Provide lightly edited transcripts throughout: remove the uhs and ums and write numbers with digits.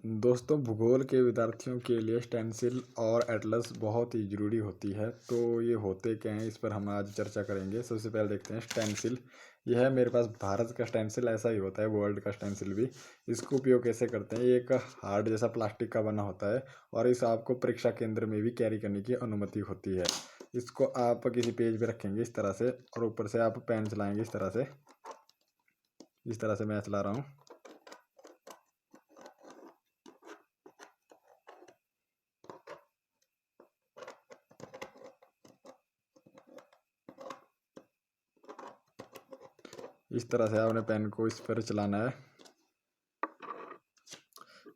दोस्तों, भूगोल के विद्यार्थियों के लिए स्टेंसिल और एटलस बहुत ही ज़रूरी होती है। तो ये होते क्या हैं, इस पर हम आज चर्चा करेंगे। सबसे पहले देखते हैं स्टेंसिल। यह है मेरे पास भारत का स्टेंसिल, ऐसा ही होता है वर्ल्ड का स्टेंसिल भी। इसको उपयोग कैसे करते हैं, ये एक हार्ड जैसा प्लास्टिक का बना होता है और इस आपको परीक्षा केंद्र में भी कैरी करने की अनुमति होती है। इसको आप किसी पेज पे रखेंगे इस तरह से और ऊपर से आप पेन चलाएंगे इस तरह से। इस तरह से मैं चला रहा हूँ। इस तरह से आपने पेन को इस पर चलाना है।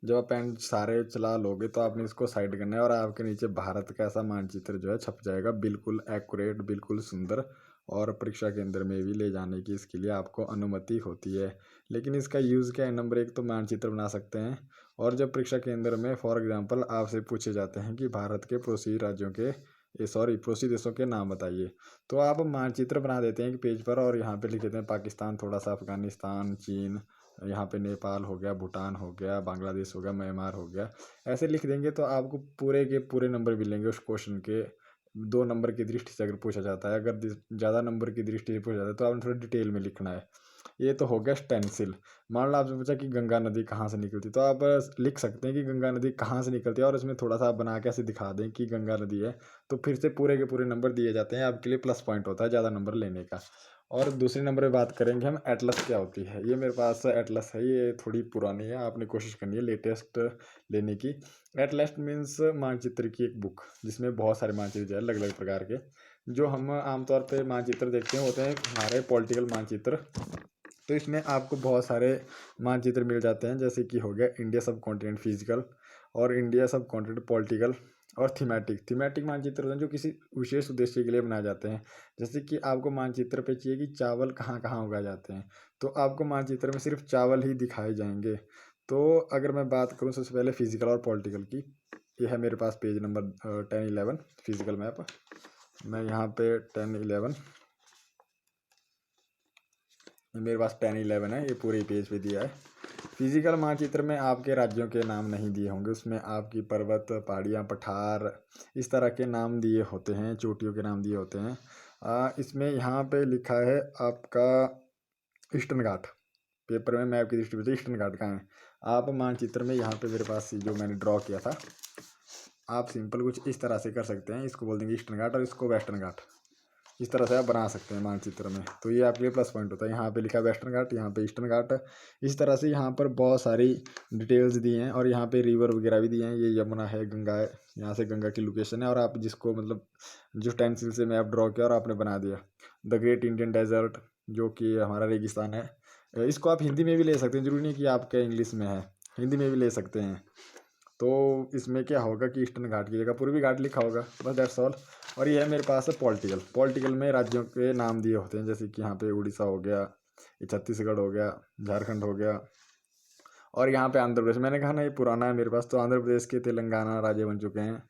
जब आप पेन सारे चला लोगे तो आपने इसको साइड करना है और आपके नीचे भारत का ऐसा मानचित्र जो है छप जाएगा, बिल्कुल एक्यूरेट, बिल्कुल सुंदर। और परीक्षा केंद्र में भी ले जाने की इसके लिए आपको अनुमति होती है। लेकिन इसका यूज़ क्या है? नंबर एक तो मानचित्र बना सकते हैं। और जब परीक्षा केंद्र में फॉर एग्जांपल आपसे पूछे जाते हैं कि भारत के पड़ोसी राज्यों के पड़ोसी देशों के नाम बताइए, तो आप मानचित्र बना देते हैं एक पेज पर और यहाँ पे लिख देते हैं पाकिस्तान, थोड़ा सा अफगानिस्तान, चीन, यहाँ पे नेपाल हो गया, भूटान हो गया, बांग्लादेश हो गया, म्यांमार हो गया। ऐसे लिख देंगे तो आपको पूरे के पूरे नंबर मिलेंगे उस क्वेश्चन के। 2 नंबर की दृष्टि से अगर पूछा जाता है, अगर ज़्यादा नंबर की दृष्टि से पूछा जाता है तो आपने थोड़ा डिटेल में लिखना है। ये तो हो गया स्टेंसिल। मान लो आपसे पूछा कि गंगा नदी कहाँ से निकलती, तो आप लिख सकते हैं कि गंगा नदी कहाँ से निकलती है और इसमें थोड़ा सा आप बना के ऐसे दिखा दें कि गंगा नदी है। तो फिर से पूरे के पूरे नंबर दिए जाते हैं, आपके लिए प्लस पॉइंट होता है ज़्यादा नंबर लेने का। और दूसरे नंबर पे बात करेंगे हम एटलस क्या होती है। ये मेरे पास एटलस है, ये थोड़ी पुरानी है, आपने कोशिश करनी है लेटेस्ट लेने की। एटलस मीन्स मानचित्र की एक बुक जिसमें बहुत सारे मानचित्र जो है अलग अलग प्रकार के, जो हम आमतौर पे मानचित्र देखते हैं होते हैं हमारे पॉलिटिकल मानचित्र। तो इसमें आपको बहुत सारे मानचित्र मिल जाते हैं, जैसे कि हो गया इंडिया सब कॉन्टिनेंट फिजिकल और इंडिया सब कॉन्टिनेंट पॉलिटिकल और थीमेटिक मानचित्र होते हैं जो किसी विशेष उद्देश्य के लिए बनाए जाते हैं। जैसे कि आपको मानचित्र पे चाहिए कि चावल कहाँ कहाँ उगाए जाते हैं, तो आपको मानचित्र में सिर्फ चावल ही दिखाए जाएंगे। तो अगर मैं बात करूँ सबसे पहले फिजिकल और पॉलिटिकल की, ये है मेरे पास पेज नंबर 10-11 फिजिकल मैप। मैं यहाँ पे 10-11, मेरे पास 10-11 है, ये पूरे पेज पे दिया है। फिजिकल मानचित्र में आपके राज्यों के नाम नहीं दिए होंगे, उसमें आपकी पर्वत, पहाड़ियाँ, पठार, इस तरह के नाम दिए होते हैं, चोटियों के नाम दिए होते हैं। इसमें यहाँ पे लिखा है आपका ईस्टर्न घाट। पेपर में मैप की दृष्टि से ईस्टर्न घाट कहाँ है, आप मानचित्र में यहाँ पे मेरे पास जो मैंने ड्रॉ किया था, आप सिंपल कुछ इस तरह से कर सकते हैं। इसको बोल देंगे ईस्टर्न घाट और इसको वेस्टर्न घाट। इस तरह से आप बना सकते हैं मानचित्र में, तो ये आपके लिए प्लस पॉइंट होता है। यहाँ पे लिखा है वेस्टर्न घाट, यहाँ पे ईस्टर्न घाट। इस तरह से यहाँ पर बहुत सारी डिटेल्स दी हैं और यहाँ पे रिवर वगैरह भी दिए हैं। ये यमुना है, गंगा है, यहाँ से गंगा की लोकेशन है और आप जिसको मतलब जो टेंसिल से मैप ड्रॉ किया और आपने बना दिया। द ग्रेट इंडियन डेजर्ट, जो कि हमारा रेगिस्तान है। इसको आप हिंदी में भी ले सकते हैं, जरूरी नहीं कि आपके इंग्लिश में है, हिंदी में भी ले सकते हैं। तो इसमें क्या होगा कि ईस्टर्न घाट की जगह पूर्वी घाट लिखा होगा, बस दैट्स ऑल। और ये है मेरे पास है पॉलिटिकल में राज्यों के नाम दिए होते हैं, जैसे कि यहाँ पे उड़ीसा हो गया, ये छत्तीसगढ़ हो गया, झारखंड हो गया और यहाँ पे आंध्र प्रदेश। मैंने कहा ना ये पुराना है मेरे पास, तो आंध्र प्रदेश के तेलंगाना राज्य बन चुके हैं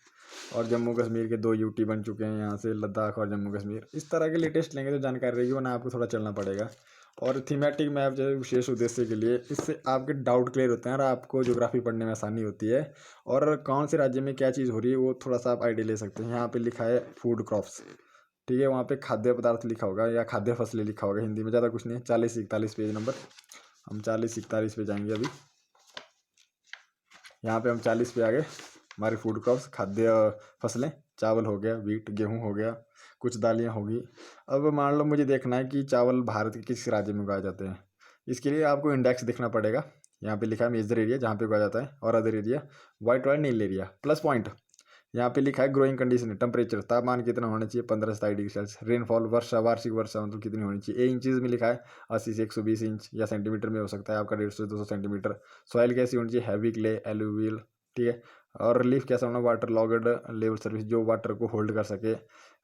और जम्मू कश्मीर के 2 यूटी बन चुके हैं, यहाँ से लद्दाख और जम्मू कश्मीर। इस तरह के लेटेस्ट लेंगे तो जानकारी रहेगी, वरना आपको थोड़ा चलना पड़ेगा। और थीमेटिक मैप जो है विशेष उद्देश्य के लिए, इससे आपके डाउट क्लियर होते हैं और आपको ज्योग्राफी पढ़ने में आसानी होती है। और कौन से राज्य में क्या चीज़ हो रही है वो थोड़ा सा आप आइडिया ले सकते हैं। यहाँ पे लिखा है फूड क्रॉप्स, ठीक है, वहाँ पे खाद्य पदार्थ लिखा होगा या खाद्य फसलें लिखा होगा, हिंदी में, ज़्यादा कुछ नहीं है। 40-41 पेज नंबर, हम 40-41 पे जाएंगे अभी। यहाँ पे हम 40 पे आ गए। हमारे फूड क्रॉप्स, खाद्य फसलें, चावल हो गया, वीट, गेहूँ हो गया, कुछ दालें होगी। अब मान लो मुझे देखना है कि चावल भारत के किस राज्य में उगाए जाते हैं। इसके लिए आपको इंडेक्स देखना पड़ेगा। यहाँ पे लिखा है मेजर एरिया जहाँ पे उगाया जाता है और अदर एरिया, वाइट वाइट नील एरिया। प्लस पॉइंट, यहाँ पे लिखा है ग्रोइंग कंडीशन, टेम्परेचर, तापमान कितना होना चाहिए, 15 से 27 डिग्री सेल्सियस। रेनफॉल, वर्षा, वार्षिक वर्षा मतलब कितनी होनी चाहिए। ए इंचज़ में लिखा है, 80 से 120 इंच, या सेंटीमीटर में हो सकता है आपका 150 से 200 सेंटीमीटर। सॉइल कैसी होनी चाहिए, हैवी क्ले, एलुवियल, ठीक है। और रिलीफ कैसा होना, वाटर लॉग्ड लेवल सर्विस, जो वाटर को होल्ड कर सके।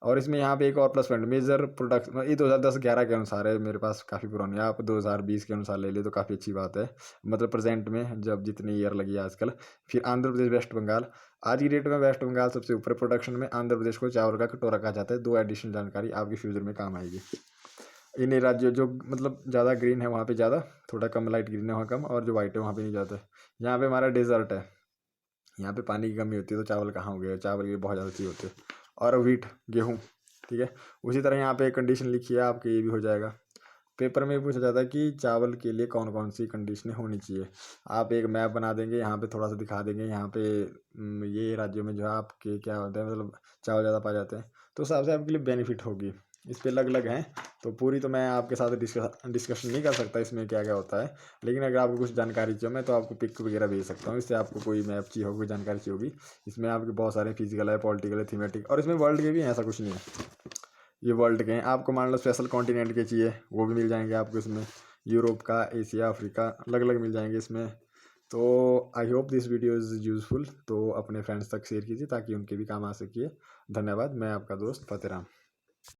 और इसमें यहाँ पे एक और प्लस पॉइंट, मेजर प्रोडक्ट, ये 2010-11 के अनुसार है, मेरे पास काफ़ी पुरानी है। आप 2020 के अनुसार ले ले तो काफ़ी अच्छी बात है, मतलब प्रेजेंट में जब जितनी ईयर लगी है आजकल। फिर आंध्र प्रदेश, वेस्ट बंगाल। आज की डेट में वेस्ट बंगाल सबसे ऊपर प्रोडक्शन में, आंध्र प्रदेश को चावल का कटोरा कहा जाता है। 2 एडिशनल जानकारी आपकी फ्यूचर में काम आएगी। इन्हीं राज्यों जो मतलब ज़्यादा ग्रीन है वहाँ पे ज़्यादा, थोड़ा कम लाइट ग्रीन है वहाँ कम, और जो वाइट है वहाँ पे नहीं ज़्यादा है। यहाँ पे हमारा डेजर्ट है, यहाँ पे पानी की कमी होती है, तो चावल कहाँ हो गया, चावल की बहुत ज़्यादा चाहिए होते हैं, और व्हीट गेहूँ, ठीक है। उसी तरह यहाँ पे कंडीशन लिखी है आपके, ये भी हो जाएगा। पेपर में पूछा जाता है कि चावल के लिए कौन कौन सी कंडीशनें होनी चाहिए। आप एक मैप बना देंगे, यहाँ पे थोड़ा सा दिखा देंगे, यहाँ पे ये राज्यों में जो है आपके क्या होता है, मतलब चावल ज़्यादा पाए जाते हैं, तो उस हिसाब से आपके लिए बेनिफिट होगी। इस पे अलग अलग हैं, तो पूरी तो मैं आपके साथ डिस्कशन नहीं कर सकता इसमें क्या क्या होता है, लेकिन अगर आपको कुछ जानकारी चाहिए मैं तो आपको पिक वगैरह भेज सकता हूँ, इससे आपको कोई मैप चाहिए होगी, जानकारी चाहिए होगी। इसमें आपके बहुत सारे फिजिकल है, पॉलिटिकल है, थीमेटिक, और इसमें वर्ल्ड के भी हैं, ऐसा कुछ नहीं है। ये वर्ल्ड के हैं, आपको मान लो स्पेशल कॉन्टिनेंट के चाहिए वो भी मिल जाएंगे आपको इसमें, यूरोप का, एशिया, अफ्रीका, अलग अलग मिल जाएंगे इसमें। तो I hope this video is useful, तो अपने फ्रेंड्स तक शेयर कीजिए ताकि उनके भी काम आ सके। धन्यवाद, मैं आपका दोस्त फतेह राम।